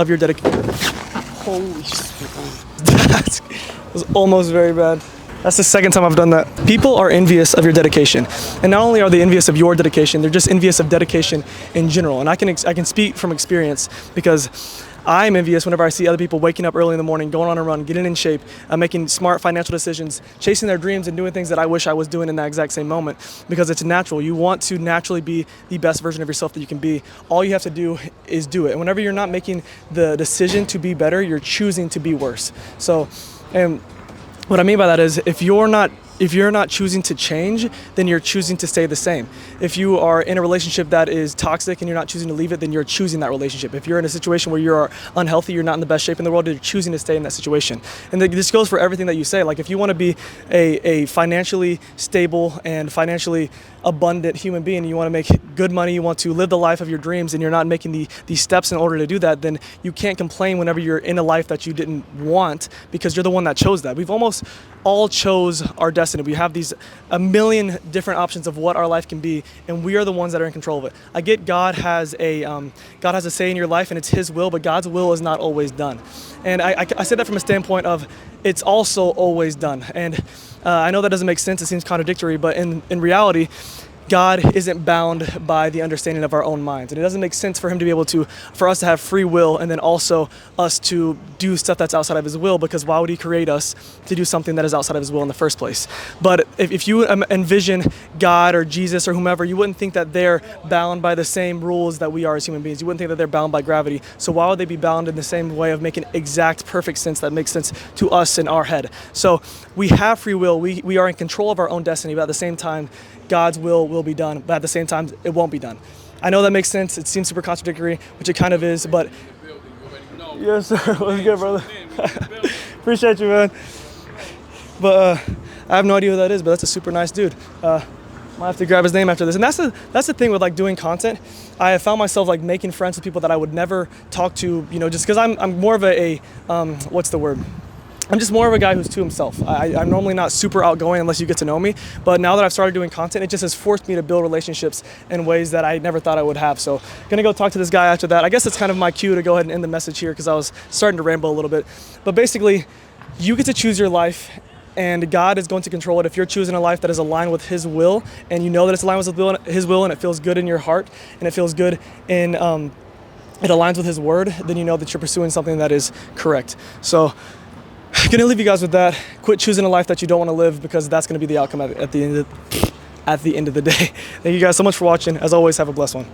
of your dedication. Holy shit. That was almost very bad. That's the second time I've done that. People are envious of your dedication. And not only are they envious of your dedication, they're just envious of dedication in general. And I can speak from experience because I'm envious whenever I see other people waking up early in the morning, going on a run, getting in shape, making smart financial decisions, chasing their dreams and doing things that I wish I was doing in that exact same moment, because it's natural. You want to naturally be the best version of yourself that you can be. All you have to do is do it. And whenever you're not making the decision to be better, you're choosing to be worse. So, and what I mean by that is if you're not choosing to change, then you're choosing to stay the same. If you are in a relationship that is toxic and you're not choosing to leave it, then you're choosing that relationship. If you're in a situation where you're unhealthy, you're not in the best shape in the world, you're choosing to stay in that situation. And this goes for everything that you say. Like if you want to be a financially stable and financially abundant human being, you want to make good money, you want to live the life of your dreams, and you're not making these steps in order to do that, then you can't complain whenever you're in a life that you didn't want, because you're the one that chose that. We've almost all chose our destiny. We have a million different options of what our life can be, and we are the ones that are in control of it. I get God has a say in your life, and it's His will, but God's will is not always done. And I say that from a standpoint of it's also always done. And I know that doesn't make sense. It seems contradictory, but in reality, God isn't bound by the understanding of our own minds. And it doesn't make sense for for us to have free will and then also us to do stuff that's outside of His will, because why would He create us to do something that is outside of His will in the first place? But if you envision God or Jesus or whomever, you wouldn't think that they're bound by the same rules that we are as human beings. You wouldn't think that they're bound by gravity. So why would they be bound in the same way of making exact perfect sense that makes sense to us in our head? So we have free will. We are in control of our own destiny, but at the same time, God's will be done, but at the same time, it won't be done. I know that makes sense. It seems super contradictory, which it kind of is, but yes, sir. What's good, brother? Appreciate you, man. But I have no idea who that is, but that's a super nice dude. Might have to grab his name after this. And that's the thing with like doing content. I have found myself like making friends with people that I would never talk to, just because I'm more of what's the word? I'm just more of a guy who's to himself. I'm normally not super outgoing unless you get to know me, but now that I've started doing content, it just has forced me to build relationships in ways that I never thought I would have. So gonna go talk to this guy after that. I guess it's kind of my cue to go ahead and end the message here because I was starting to ramble a little bit. But basically, you get to choose your life, and God is going to control it. If you're choosing a life that is aligned with His will, and you know that it's aligned with His will and it feels good in your heart, and it feels good in it aligns with His word, then you know that you're pursuing something that is correct. So gonna leave you guys with that. Quit choosing a life that you don't want to live, because that's gonna be the outcome at the end of the day. Thank you guys so much for watching. As always, have a blessed one.